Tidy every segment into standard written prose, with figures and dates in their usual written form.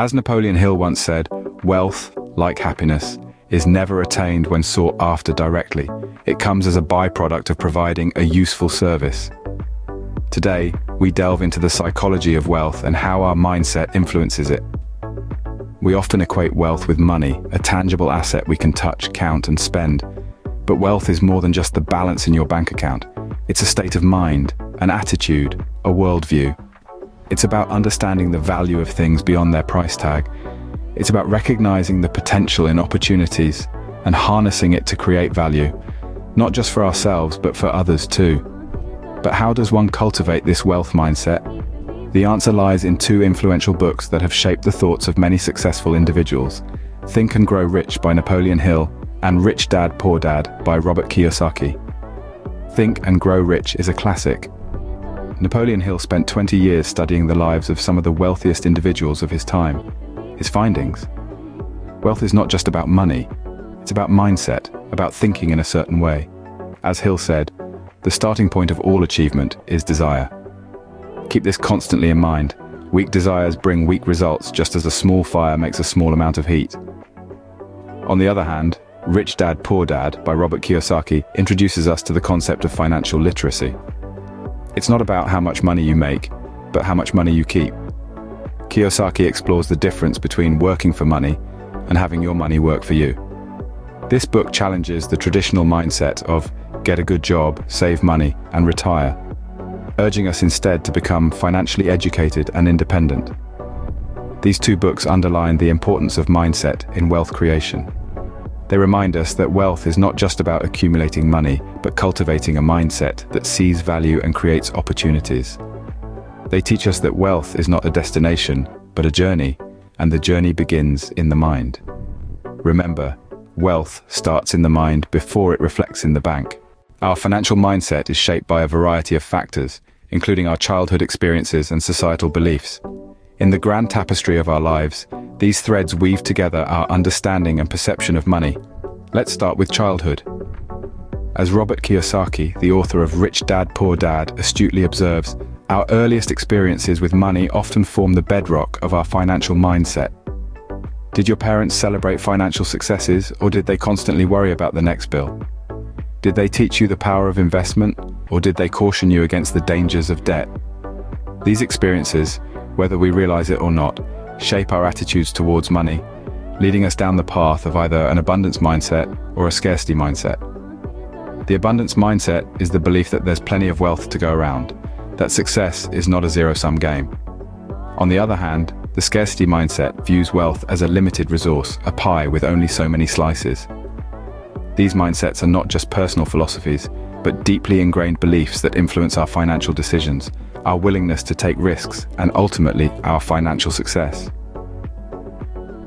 As Napoleon Hill once said, wealth, like happiness, is never attained when sought after directly. It comes as a byproduct of providing a useful service. Today, we delve into the psychology of wealth and how our mindset influences it. We often equate wealth with money, a tangible asset we can touch, count, and spend. But wealth is more than just the balance in your bank account. It's a state of mind, an attitude, a worldview. It's about understanding the value of things beyond their price tag. It's about recognizing the potential in opportunities and harnessing it to create value, not just for ourselves, but for others too. But how does one cultivate this wealth mindset? The answer lies in two influential books that have shaped the thoughts of many successful individuals: Think and Grow Rich by Napoleon Hill and Rich Dad Poor Dad by Robert Kiyosaki. Think and Grow Rich is a classic. Napoleon Hill spent 20 years studying the lives of some of the wealthiest individuals of his time. His findings: wealth is not just about money, it's about mindset, about thinking in a certain way. As Hill said, the starting point of all achievement is desire. Keep this constantly in mind. Weak desires bring weak results, just as a small fire makes a small amount of heat. On the other hand, Rich Dad Poor Dad by Robert Kiyosaki introduces us to the concept of financial literacy. It's not about how much money you make, but how much money you keep. Kiyosaki explores the difference between working for money and having your money work for you. This book challenges the traditional mindset of get a good job, save money, and retire, urging us instead to become financially educated and independent. These two books underline the importance of mindset in wealth creation. They remind us that wealth is not just about accumulating money, but cultivating a mindset that sees value and creates opportunities. They teach us that wealth is not a destination, but a journey, and the journey begins in the mind. Remember, wealth starts in the mind before it reflects in the bank. Our financial mindset is shaped by a variety of factors, including our childhood experiences and societal beliefs. In the grand tapestry of our lives, these threads weave together our understanding and perception of money. Let's start with childhood. As Robert Kiyosaki, the author of Rich Dad Poor Dad, astutely observes, our earliest experiences with money often form the bedrock of our financial mindset. Did your parents celebrate financial successes, or did they constantly worry about the next bill? Did they teach you the power of investment, or did they caution you against the dangers of debt? These experiences, whether we realize it or not, shape our attitudes towards money, leading us down the path of either an abundance mindset or a scarcity mindset. The abundance mindset is the belief that there's plenty of wealth to go around, that success is not a zero-sum game. On the other hand, the scarcity mindset views wealth as a limited resource, a pie with only so many slices. These mindsets are not just personal philosophies, but deeply ingrained beliefs that influence our financial decisions, our willingness to take risks, and ultimately, our financial success.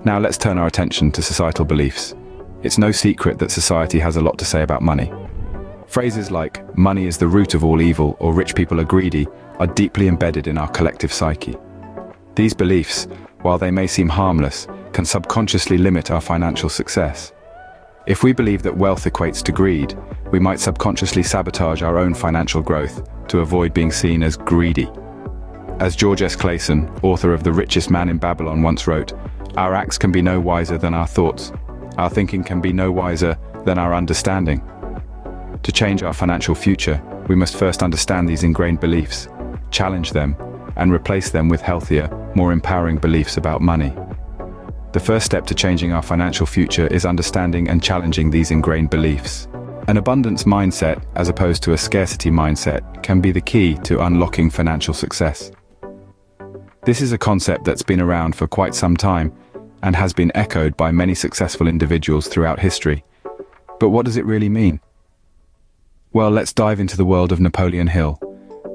Now let's turn our attention to societal beliefs. It's no secret that society has a lot to say about money. Phrases like, money is the root of all evil, or rich people are greedy, are deeply embedded in our collective psyche. These beliefs, while they may seem harmless, can subconsciously limit our financial success. If we believe that wealth equates to greed, we might subconsciously sabotage our own financial growth to avoid being seen as greedy. As George S. Clason, author of The Richest Man in Babylon, once wrote, our acts can be no wiser than our thoughts. Our thinking can be no wiser than our understanding. To change our financial future, we must first understand these ingrained beliefs, challenge them, and replace them with healthier, more empowering beliefs about money. The first step to changing our financial future is understanding and challenging these ingrained beliefs. An abundance mindset, as opposed to a scarcity mindset, can be the key to unlocking financial success. This is a concept that's been around for quite some time and has been echoed by many successful individuals throughout history. But what does it really mean? Well, let's dive into the world of Napoleon Hill,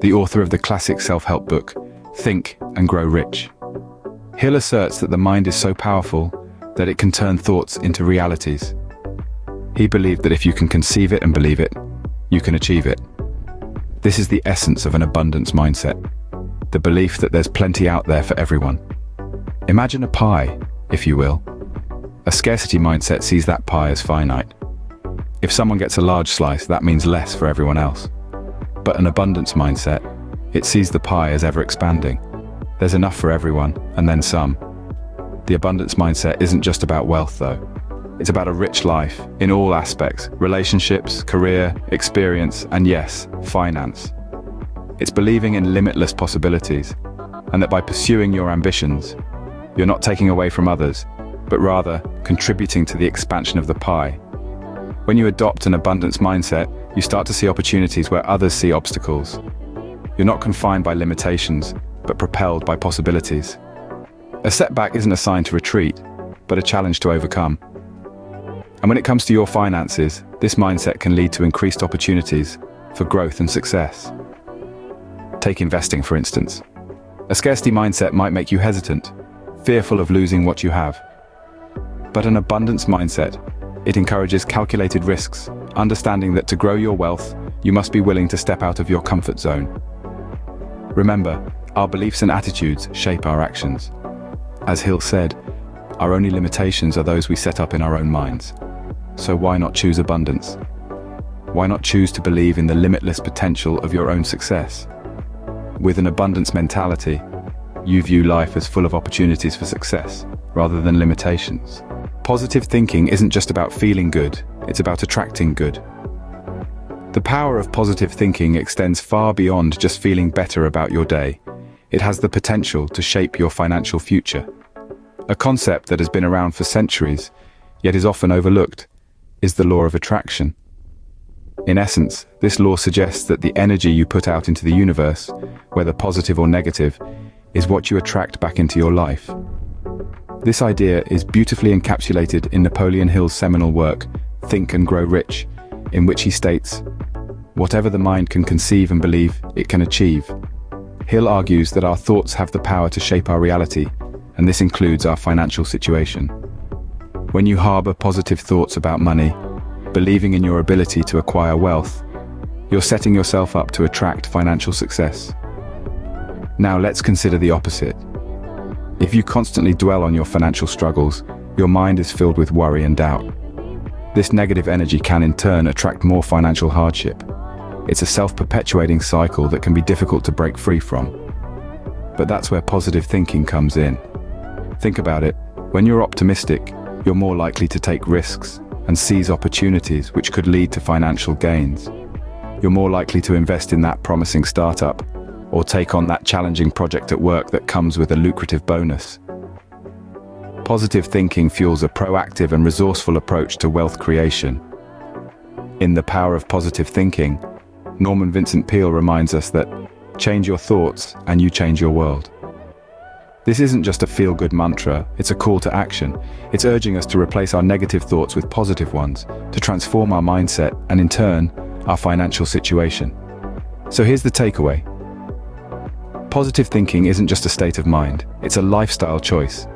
the author of the classic self-help book, Think and Grow Rich. Hill asserts that the mind is so powerful that it can turn thoughts into realities. He believed that if you can conceive it and believe it, you can achieve it. This is the essence of an abundance mindset, the belief that there's plenty out there for everyone. Imagine a pie, if you will. A scarcity mindset sees that pie as finite. If someone gets a large slice, that means less for everyone else. But an abundance mindset, it sees the pie as ever expanding. There's enough for everyone, and then some. The abundance mindset isn't just about wealth, though. It's about a rich life in all aspects: relationships, career, experience, and yes, finance. It's believing in limitless possibilities, and that by pursuing your ambitions, you're not taking away from others, but rather contributing to the expansion of the pie. When you adopt an abundance mindset, you start to see opportunities where others see obstacles. You're not confined by limitations, but propelled by possibilities. A setback isn't a sign to retreat, but a challenge to overcome. And when it comes to your finances, this mindset can lead to increased opportunities for growth and success. Take investing, for instance. A scarcity mindset might make you hesitant, fearful of losing what you have. But an abundance mindset, it encourages calculated risks, understanding that to grow your wealth, you must be willing to step out of your comfort zone. Remember, our beliefs and attitudes shape our actions. As Hill said, our only limitations are those we set up in our own minds. So why not choose abundance? Why not choose to believe in the limitless potential of your own success? With an abundance mentality, you view life as full of opportunities for success, rather than limitations. Positive thinking isn't just about feeling good, it's about attracting good. The power of positive thinking extends far beyond just feeling better about your day. It has the potential to shape your financial future. A concept that has been around for centuries, yet is often overlooked, is the law of attraction. In essence, this law suggests that the energy you put out into the universe, whether positive or negative, is what you attract back into your life. This idea is beautifully encapsulated in Napoleon Hill's seminal work, Think and Grow Rich, in which he states, "Whatever the mind can conceive and believe, it can achieve." Hill argues that our thoughts have the power to shape our reality, and this includes our financial situation. When you harbor positive thoughts about money, believing in your ability to acquire wealth, you're setting yourself up to attract financial success. Now let's consider the opposite. If you constantly dwell on your financial struggles, your mind is filled with worry and doubt. This negative energy can in turn attract more financial hardship. It's a self-perpetuating cycle that can be difficult to break free from. But that's where positive thinking comes in. Think about it. When you're optimistic, you're more likely to take risks and seize opportunities which could lead to financial gains. You're more likely to invest in that promising startup or take on that challenging project at work that comes with a lucrative bonus. Positive thinking fuels a proactive and resourceful approach to wealth creation. In The Power of Positive Thinking, Norman Vincent Peale reminds us that change your thoughts and you change your world. This isn't just a feel-good mantra, it's a call to action. It's urging us to replace our negative thoughts with positive ones, to transform our mindset and in turn, our financial situation. So here's the takeaway. Positive thinking isn't just a state of mind, it's a lifestyle choice.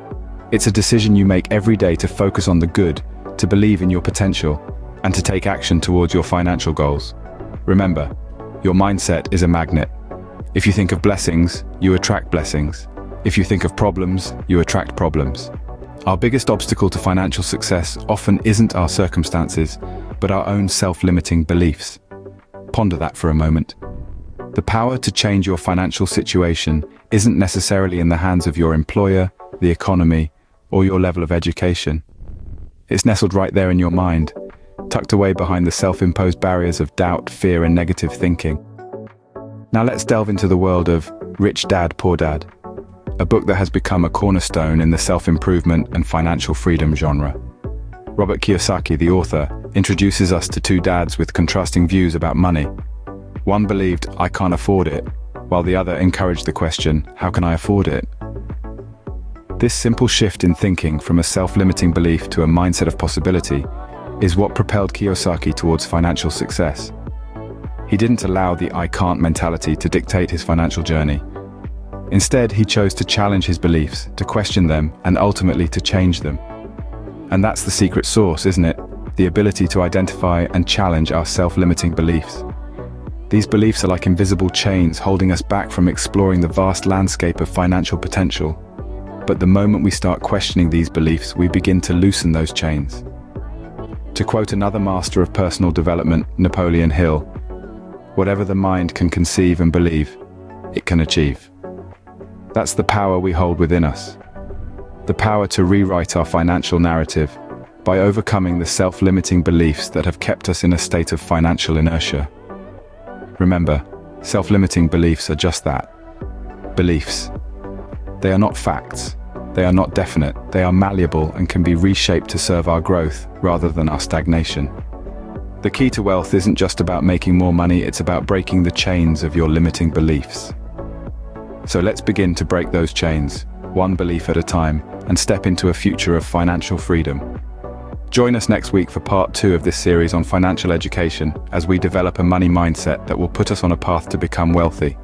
It's a decision you make every day to focus on the good, to believe in your potential, and to take action towards your financial goals. Remember, your mindset is a magnet. If you think of blessings, you attract blessings. If you think of problems, you attract problems. Our biggest obstacle to financial success often isn't our circumstances, but our own self-limiting beliefs. Ponder that for a moment. The power to change your financial situation isn't necessarily in the hands of your employer, the economy, or your level of education. It's nestled right there in your mind, tucked away behind the self-imposed barriers of doubt, fear, and negative thinking. Now let's delve into the world of Rich Dad, Poor Dad, a book that has become a cornerstone in the self-improvement and financial freedom genre. Robert Kiyosaki, the author, introduces us to two dads with contrasting views about money. One believed, "I can't afford it," while the other encouraged the question, "How can I afford it?" This simple shift in thinking from a self-limiting belief to a mindset of possibility is what propelled Kiyosaki towards financial success. He didn't allow the "I can't" mentality to dictate his financial journey. Instead, he chose to challenge his beliefs, to question them, and ultimately to change them. And that's the secret sauce, isn't it? The ability to identify and challenge our self-limiting beliefs. These beliefs are like invisible chains holding us back from exploring the vast landscape of financial potential. But the moment we start questioning these beliefs, we begin to loosen those chains. To quote another master of personal development, Napoleon Hill, "Whatever the mind can conceive and believe, it can achieve." That's the power we hold within us. the power to rewrite our financial narrative by overcoming the self-limiting beliefs that have kept us in a state of financial inertia. Remember, self-limiting beliefs are just that, beliefs. They are not facts. They are not definite. They are malleable and can be reshaped to serve our growth rather than our stagnation. The key to wealth isn't just about making more money, it's about breaking the chains of your limiting beliefs. So let's begin to break those chains, one belief at a time, and step into a future of financial freedom. Join us next week for part 2 of this series on financial education as we develop a money mindset that will put us on a path to become wealthy.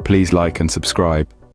Please like and subscribe